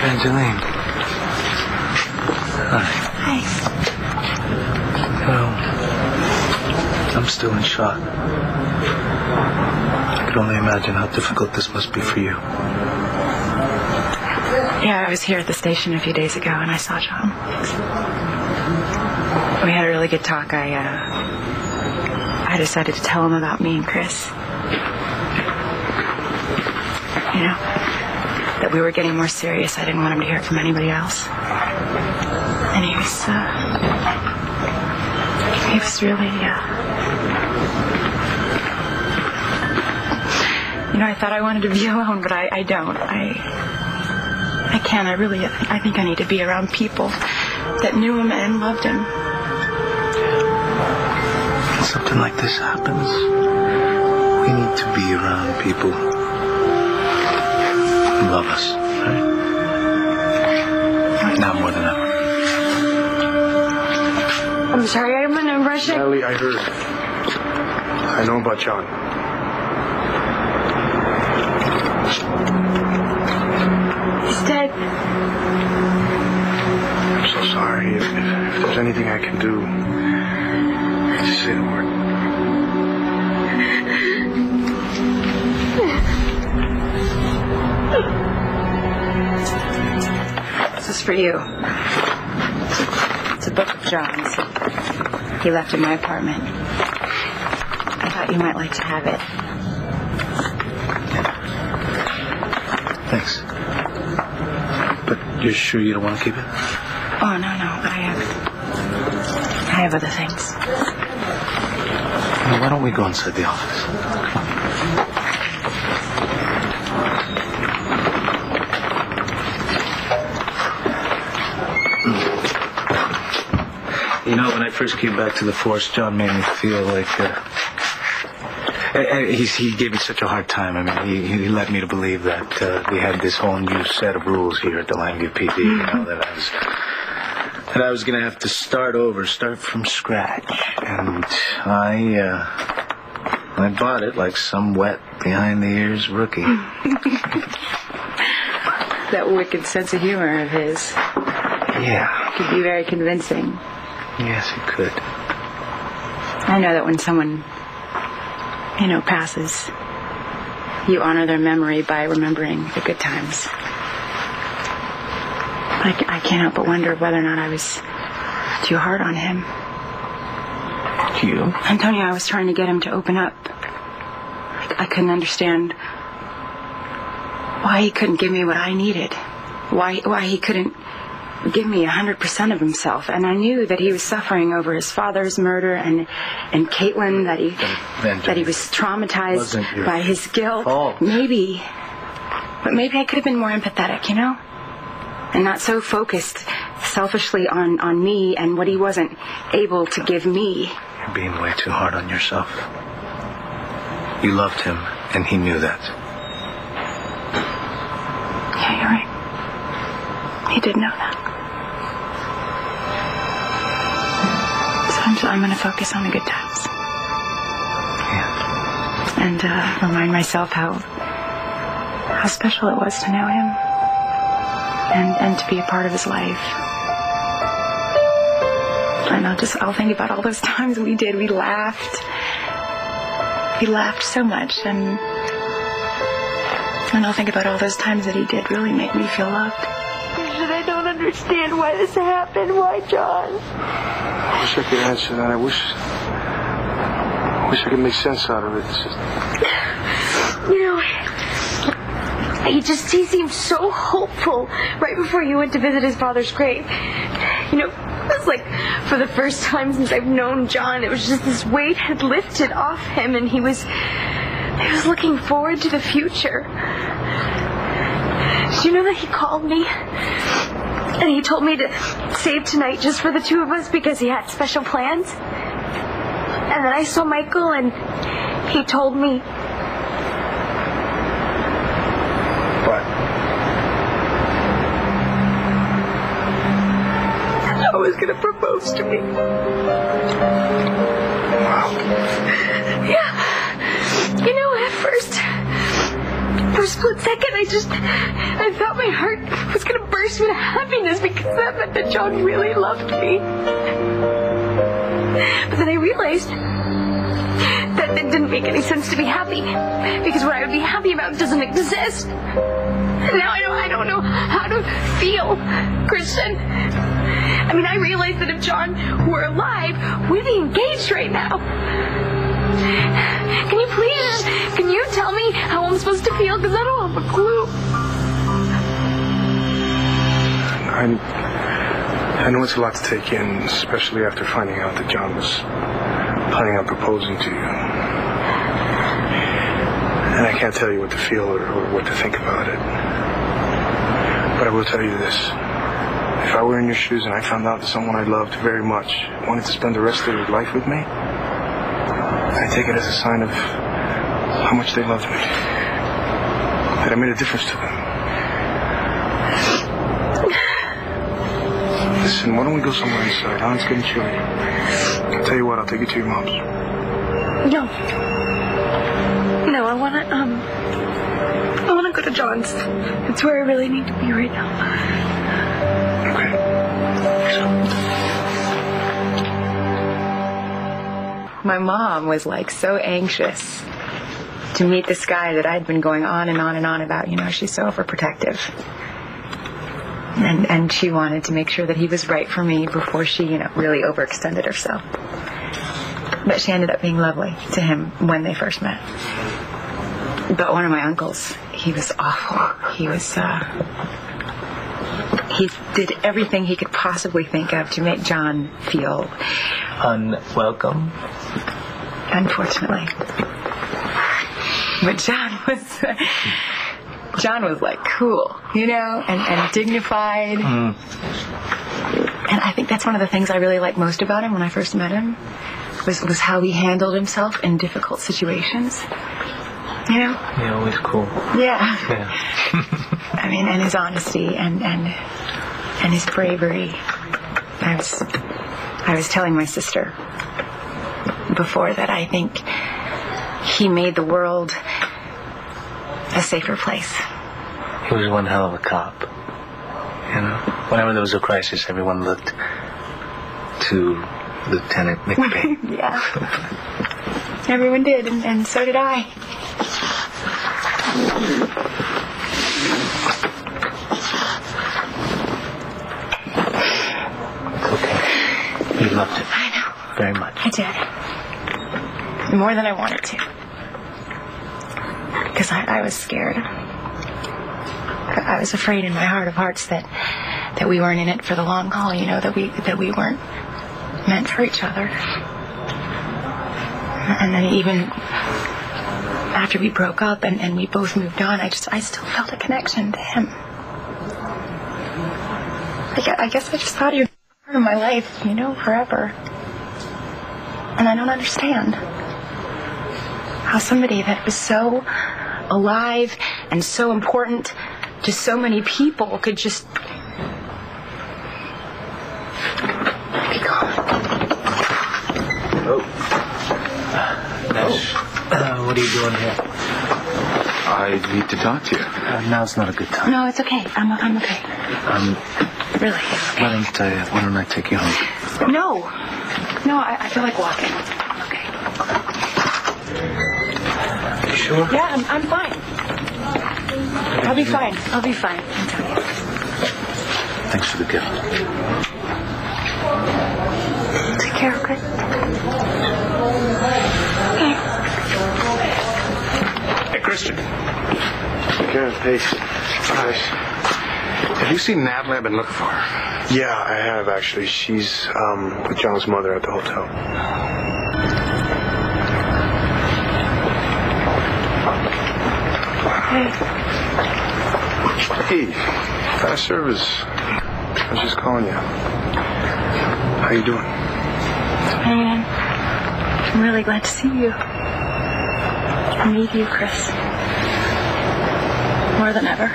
Evangeline. Hi. Hi. Well, I'm still in shock. I could only imagine how difficult this must be for you. Yeah, I was here at the station a few days ago and I saw John. We had a really good talk. I decided to tell him about me and Cris. You know, that we were getting more serious. I didn't want him to hear it from anybody else. And he was really, you know, I thought I wanted to be alone, but I don't. I can't. I think I need to be around people that knew him and loved him. When something like this happens, we need to be around people who love us, right? Now more than ever. I'm sorry, I'm under impression. Natalie, I heard. I know about John. He's dead. I'm so sorry. If there's anything I can do, just say the word. This is for you. It's a book of John's. He left in my apartment. I thought you might like to have it. Thanks. But you're sure you don't want to keep it? Oh, no. I have other things. Well, why don't we go inside the office? You know, when I first came back to the force, John made me feel like... he gave me such a hard time. I mean, he led me to believe that we had this whole new set of rules here at the Langview PD, you know, that I was going to have to start from scratch. And I bought it like some wet, behind-the-ears rookie. That wicked sense of humor of his. Yeah. Could be very convincing. Yes, it could. I know that when someone, you know, passes, you honor their memory by remembering the good times. I can't help but wonder whether or not I was too hard on him. You? Antonio, I was trying to get him to open up. I couldn't understand why he couldn't give me what I needed. Why he couldn't give me 100% of himself. And I knew that he was suffering over his father's murder and Caitlin, that he was traumatized by his guilt. Fault. Maybe I could have been more empathetic, you know? And not so focused selfishly on me and what he wasn't able to give me. You're being way too hard on yourself. You loved him, and he knew that. Yeah, you're right. He did know that. So I'm going to focus on the good times. Yeah. And remind myself how special it was to know him. And to be a part of his life. And I'll think about all those times we laughed. We laughed so much, and I'll think about all those times that he did really make me feel loved. I don't understand why this happened. Why, John? I wish I could answer that. I wish I could make sense out of it. It's just... You know, he seemed so hopeful right before you went to visit his father's grave. You know, it was like for the first time since I've known John, it was just this weight had lifted off him, and he was looking forward to the future. Did you know that he called me? And he told me to save tonight just for the two of us because he had special plans? And then I saw Michael, and he told me... What? I was going to propose to me. Wow. Yeah. You know, at first split second, I thought my heart was going to burst with happiness because that meant that John really loved me. But then I realized that it didn't make any sense to be happy because what I would be happy about doesn't exist. Now I don't know how to feel, Cristian. I mean, I realize that if John were alive, we'd be engaged right now. Can you tell me how I'm supposed to feel? Because I don't have a clue. I know it's a lot to take in, especially after finding out that John was planning on proposing to you. And I can't tell you what to feel or what to think about it. But I will tell you this. If I were in your shoes and I found out that someone I loved very much wanted to spend the rest of their life with me, I'd take it as a sign of how much they loved me. That I made a difference to them. Listen, why don't we go somewhere inside? It's getting chilly. I'll tell you what, I'll take you to your mom's. No, I wanna go to John's. It's where I really need to be right now. Okay. My mom was like so anxious to meet this guy that I'd been going on and on and on about. You know, she's so overprotective. And she wanted to make sure that he was right for me before she, really overextended herself. But she ended up being lovely to him when they first met. But one of my uncles, he was awful. He did everything he could possibly think of to make John feel unwelcome. Unfortunately. But John was like cool, and dignified. And I think that's one of the things I really liked most about him when I first met him was how he handled himself in difficult situations. Yeah, always cool. Yeah. I mean, and his honesty and his bravery. I was telling my sister before that I think he made the world a safer place. He was one hell of a cop. Whenever there was a crisis, everyone looked to Lieutenant McVeigh. Yeah. Everyone did, and so did I. It's okay. You loved it. I know. Very much. I did. More than I wanted to. Because I was scared. I was afraid in my heart of hearts that we weren't in it for the long haul, that we weren't meant for each other. And then even after we broke up and we both moved on, I still felt a connection to him. I guess I just thought he was part of my life, forever. And I don't understand how somebody that was so alive and so important to so many people could just be gone. What are you doing here? I need to talk to you. Now's not a good time. No, it's okay. I'm okay. Really? Why don't I take you home? No, I feel like walking. Okay. You sure? Yeah, I'm fine. I'll be fine. I'll tell you. Thanks for the gift. Take care, okay? Hey, Cristian. Karen, Pace. Hi. Have you seen Natalie? I've been looking for her. Yeah, I have, actually. She's with John's mother at the hotel. Hey, fast service. I was just calling you. How you doing? Man, I'm really glad to see you. I need you, Cris. More than ever.